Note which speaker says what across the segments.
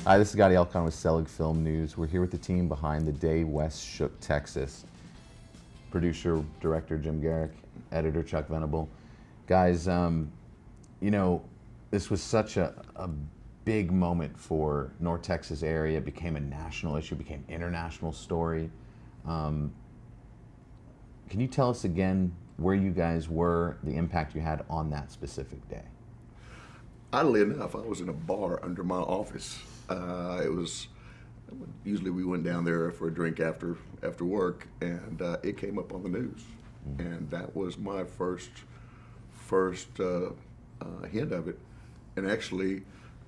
Speaker 1: Hi, this is Gotti Elcon with Selig Film News. We're here with the team behind The Day West Shook Texas. Producer, director Jim Gerik, editor Chuck Venable. Guys, this was such a big moment for North Texas area. It became a national issue, became international story. Can you tell us again where you guys were, the impact you had on that specific day?
Speaker 2: Oddly enough, I was in a bar under my office. Usually we went down there for a drink after work, and it came up on the news, and that was my first hint of it. And actually,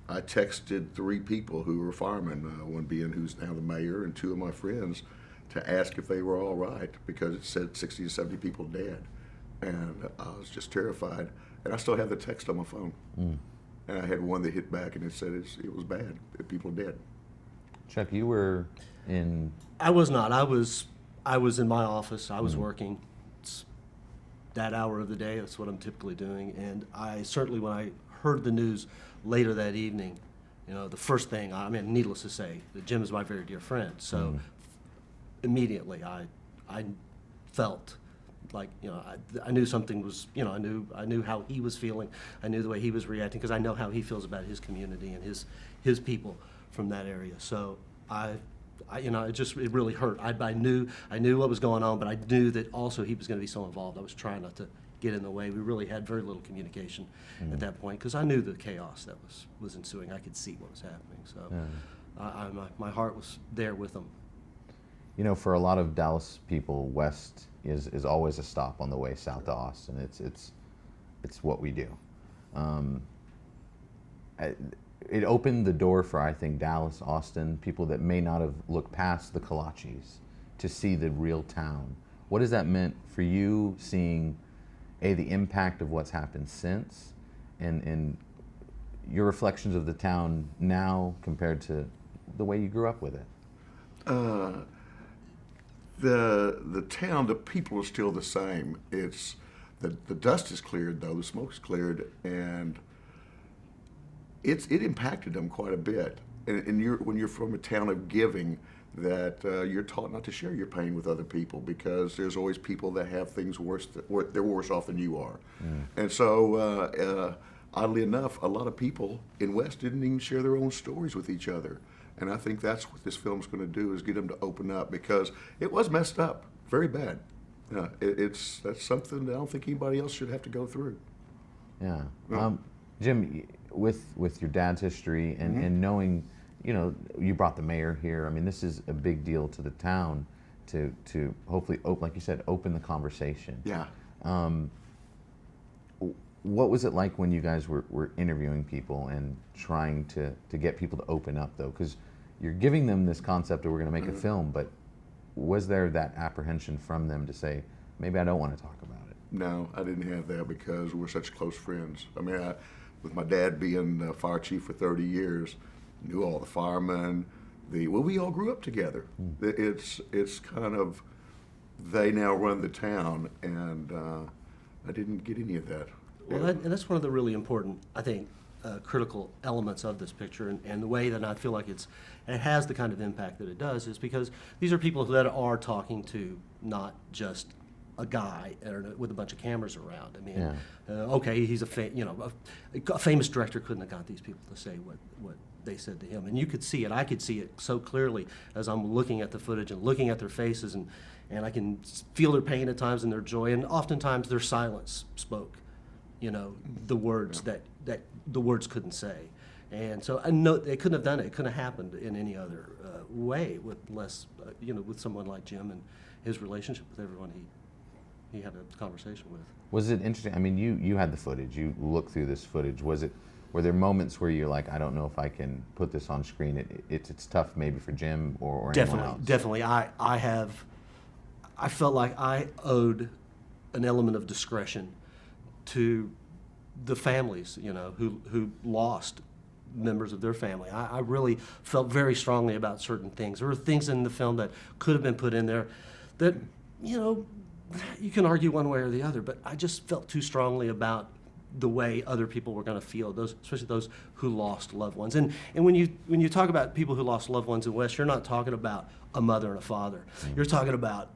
Speaker 2: I texted 3 people who were firemen, one being who's now the mayor, and 2 of my friends, to ask if they were all right, because it said 60 to 70 people dead, and I was just terrified. And I still have the text on my phone. And I had one that hit back and it said it was bad, that people are dead.
Speaker 1: Chuck, you were in...
Speaker 3: I was not. I was in my office. I was working. It's that hour of the day. That's what I'm typically doing. And I certainly, when I heard the news later that evening, the first thing, needless to say, that Jim is my very dear friend. So immediately I felt like, I knew something was, I knew how he was feeling. I knew the way he was reacting, because I know how he feels about his community and his people from that area. So it really hurt. I knew what was going on, but I knew that also he was going to be so involved. I was trying not to get in the way. We really had very little communication at that point, because I knew the chaos that was ensuing. I could see what was happening. So my heart was there with him.
Speaker 1: For a lot of Dallas people, West is always a stop on the way south to Austin. It's what we do. It opened the door for, I think, Dallas, Austin, people that may not have looked past the kolaches to see the real town. What has that meant for you, seeing the impact of what's happened since, and your reflections of the town now compared to the way you grew up with it?
Speaker 2: The town, the people are still the same. It's the dust is cleared, though, the smoke's cleared, and it impacted them quite a bit. And when you're from a town of giving, that you're taught not to share your pain with other people, because there's always people that have things worse. They're worse off than you are. And so, oddly enough, a lot of people in West didn't even share their own stories with each other. And I think that's what this film's going to do, is get them to open up, because it was messed up, very bad. That's something that I don't think anybody else should have to go through.
Speaker 1: Yeah. Jim, with your dad's history and knowing, you brought the mayor here. I mean, this is a big deal to the town to hopefully, like you said, open the conversation.
Speaker 2: Yeah.
Speaker 1: What was it like when you guys were interviewing people and trying to get people to open up, though? Because you're giving them this concept that we're going to make a film, but was there that apprehension from them to say, maybe I don't want to talk about it?
Speaker 2: No, I didn't have that, because we're such close friends. I mean, with my dad being fire chief for 30 years, knew all the firemen. We all grew up together. It's kind of, they now run the town, and I didn't get any of that.
Speaker 3: Well, and that's one of the really important, I think, critical elements of this picture, and the way that I feel like it has the kind of impact that it does is because these are people that are talking to not just a guy with a bunch of cameras around. I mean, okay, he's a famous director couldn't have got these people to say what they said to him, and you could see it. I could see it so clearly as I'm looking at the footage and looking at their faces, and I can feel their pain at times and their joy, and oftentimes their silence spoke. The words that the words couldn't say. And so I know they couldn't have done it. It couldn't have happened in any other way with less, with someone like Jim and his relationship with everyone he had a conversation with.
Speaker 1: Was it interesting? I mean, you had the footage. You looked through this footage. Were there moments where you're like, I don't know if I can put this on screen? It's tough maybe for Jim or anyone else.
Speaker 3: Definitely. I felt like I owed an element of discretion to the families, who lost members of their family. I really felt very strongly about certain things. There were things in the film that could have been put in there that, you can argue one way or the other, but I just felt too strongly about the way other people were going to feel, those, especially those who lost loved ones. And when you talk about people who lost loved ones in West, you're not talking about a mother and a father. You're talking about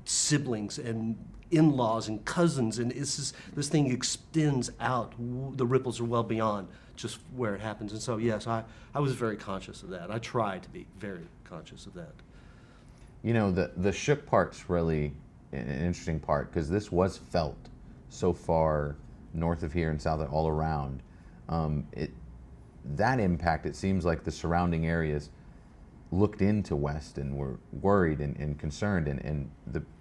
Speaker 3: siblings and in-laws and cousins, and this thing extends out. The ripples are well beyond just where it happens. And so, yes, I was very conscious of that. I tried to be very conscious of that.
Speaker 1: You know, the shook part's really an interesting part, because this was felt so far north of here and south, all around. That impact, it seems like the surrounding areas looked into West and were worried and concerned, and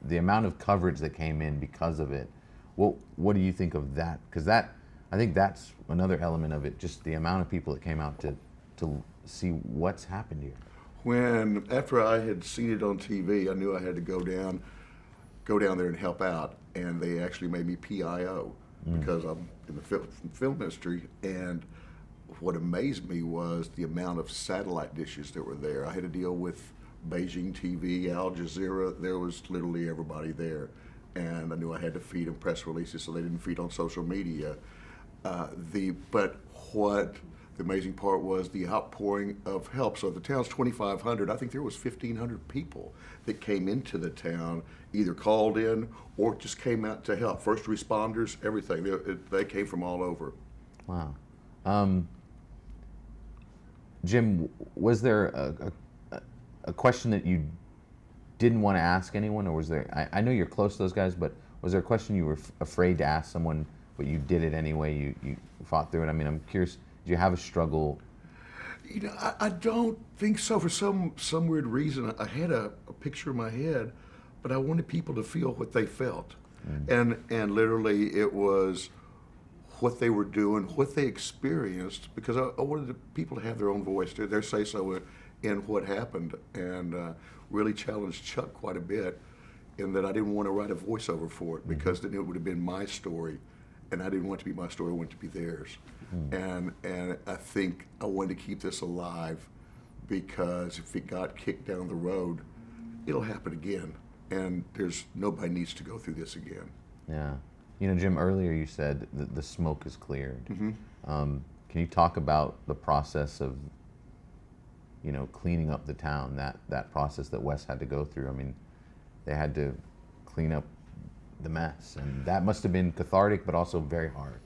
Speaker 1: the amount of coverage that came in because of it. What do you think of that? Because I think that's another element of it, just the amount of people that came out to see what's happened here.
Speaker 2: After I had seen it on TV, I knew I had to go down there and help out, and they actually made me PIO because I'm in the film industry. And what amazed me was the amount of satellite dishes that were there. I had to deal with Beijing TV, Al Jazeera. There was literally everybody there, and I knew I had to feed them press releases so they didn't feed on social media. But what the amazing part was the outpouring of help. So the town's 2,500. I think there was 1,500 people that came into the town, either called in or just came out to help. First responders, everything. They came from all over.
Speaker 1: Wow. Jim, was there a question that you didn't want to ask anyone, or was there? I know you're close to those guys, but was there a question you were afraid to ask someone, but you did it anyway? You fought through it. I mean, I'm curious. Do you have a struggle?
Speaker 2: You know, I don't think so. For some weird reason, I had a picture in my head, but I wanted people to feel what they felt, and literally it was what they were doing, what they experienced, because I wanted the people to have their own voice, their say-so in what happened, and really challenged Chuck quite a bit in that I didn't want to write a voiceover for it, because then it would have been my story, and I didn't want it to be my story, I wanted it to be theirs. And I think I wanted to keep this alive, because if it got kicked down the road, it'll happen again, and nobody needs to go through this again.
Speaker 1: Yeah. You know, Jim, earlier you said that the smoke is cleared. Can you talk about the process of, you know, cleaning up the town, that process that Wes had to go through? I mean, they had to clean up the mess, and that must have been cathartic, but also very hard.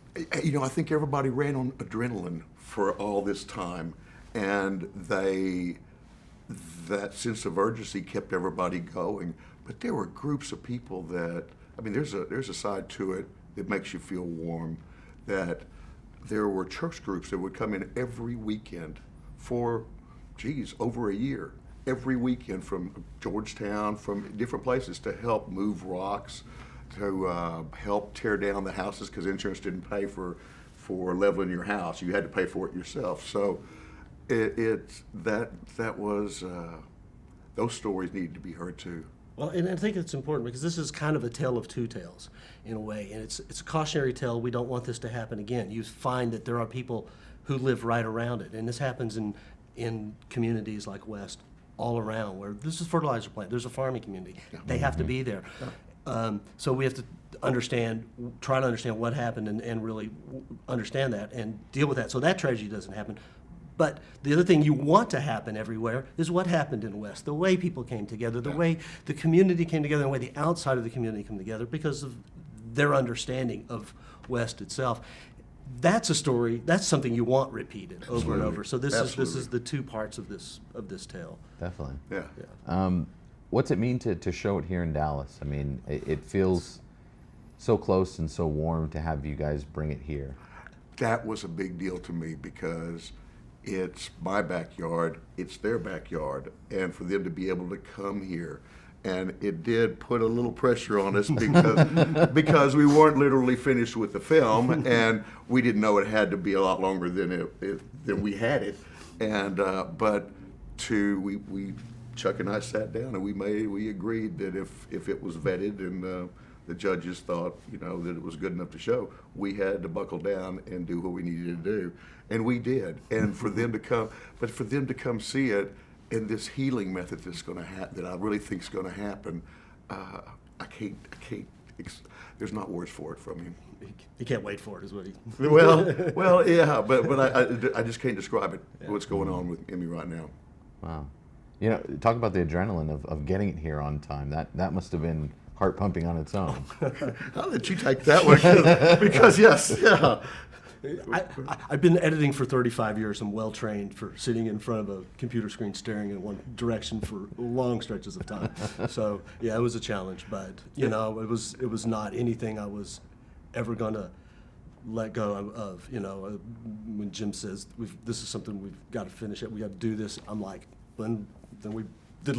Speaker 2: You know, I think everybody ran on adrenaline for all this time, and that sense of urgency kept everybody going. But there were groups of people that, I mean, there's a side to it that makes you feel warm, that there were church groups that would come in every weekend for, over a year, every weekend from Georgetown, from different places, to help move rocks, to help tear down the houses, because insurance didn't pay for leveling your house. You had to pay for it yourself. So that was those stories needed to be heard too.
Speaker 3: Well, and I think it's important because this is kind of a tale of two tales in a way, and it's a cautionary tale. We don't want this to happen again. You find that there are people who live right around it, and this happens in communities like West all around, where this is a fertilizer plant. There's a farming community. Yeah. They have to be there. Yeah. So we have to try to understand what happened and really understand that and deal with that so that tragedy doesn't happen. But the other thing you want to happen everywhere is what happened in West, the way people came together, the way the community came together, and the way the outside of the community came together because of their understanding of West itself. That's a story. That's something you want repeated over and over. So this is the two parts of this tale.
Speaker 1: Definitely.
Speaker 2: Yeah.
Speaker 1: What's it mean to show it here in Dallas? I mean, it feels so close and so warm to have you guys bring it here.
Speaker 2: That was a big deal to me because it's my backyard, it's their backyard, and for them to be able to come here. And it did put a little pressure on us because we weren't literally finished with the film, and we didn't know it had to be a lot longer than we had it. And Chuck and I sat down and we agreed that if it was vetted and the judges thought that it was good enough to show, we had to buckle down and do what we needed to do, and we did. And for them to come see it. And this healing method that's going to happen, that I really think is going to happen, I can't. There's not words for it from you.
Speaker 3: he can't wait for it, is what he.
Speaker 2: Well, yeah, but I just can't describe it. What's going on with Emmy right now?
Speaker 1: Wow. You know, talk about the adrenaline of getting it here on time. That must have been heart pumping on its own.
Speaker 2: I'll let you take that one because yes, yeah.
Speaker 3: I've been editing for 35 years. I'm well trained for sitting in front of a computer screen staring in one direction for long stretches of time. So yeah, it was a challenge, but you know, it was not anything I was ever gonna let go of. You know, when Jim says this is something we've got to finish it, we got to do this. I'm like, then we did.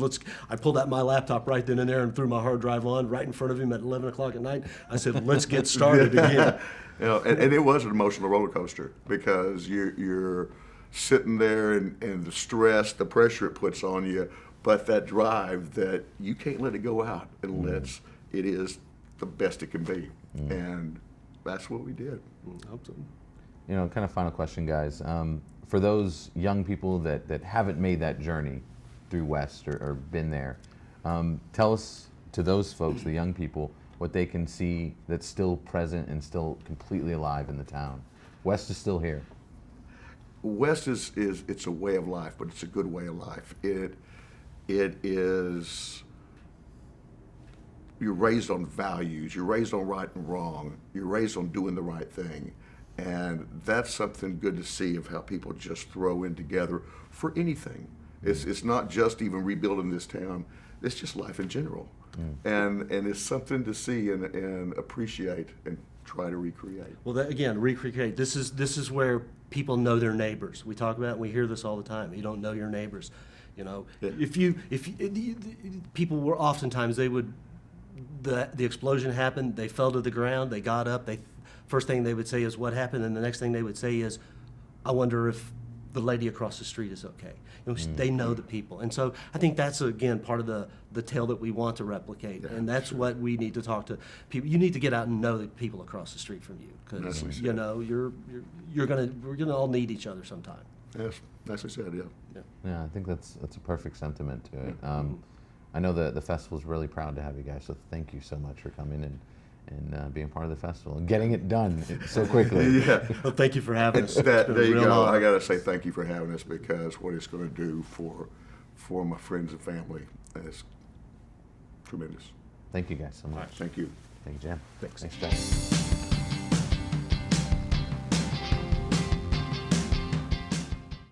Speaker 3: I pulled out my laptop right then and there and threw my hard drive on right in front of him at 11 o'clock at night. I said, let's get started again.
Speaker 2: You know, and it was an emotional roller coaster because you're sitting there and the stress, the pressure it puts on you, but that drive that you can't let it go out unless it is the best it can be. And that's what we did.
Speaker 3: Hope so.
Speaker 1: You know, kind of final question, guys. For those young people that haven't made that journey through West or been there, tell us, to those folks, the young people, what they can see that's still present and still completely alive in the town. West is still here.
Speaker 2: West is it's a way of life, but it's a good way of life. It is, you're raised on values, you're raised on right and wrong, you're raised on doing the right thing. And that's something good to see of how people just throw in together for anything. It's not just even rebuilding this town, it's just life in general. And it's something to see and appreciate and try to recreate.
Speaker 3: Well, again, recreate. This is where people know their neighbors. We talk about it, we hear this all the time. You don't know your neighbors. You know, people were oftentimes the explosion happened, they fell to the ground, they got up, first thing they would say is what happened, and the next thing they would say is, I wonder if the lady across the street is okay. You know, they know the people. And so I think that's, again, part of the tale that we want to replicate. And that's what we need to talk to people. You need to get out and know the people across the street from you. Because, you know, we're gonna all need each other sometime.
Speaker 2: Yes, as I said, yeah.
Speaker 1: Yeah, I think that's a perfect sentiment to it. I know the festival's really proud to have you guys, so thank you so much for coming and being part of the festival and getting it done so quickly.
Speaker 2: Yeah.
Speaker 3: Well, thank you for having us.
Speaker 2: There you go. I got to say thank you for having us, because what it's going to do for my friends and family is tremendous.
Speaker 1: Thank you guys so much.
Speaker 2: Thank you.
Speaker 1: Thank you, Jim.
Speaker 3: Thanks.
Speaker 1: Thanks, Jeff.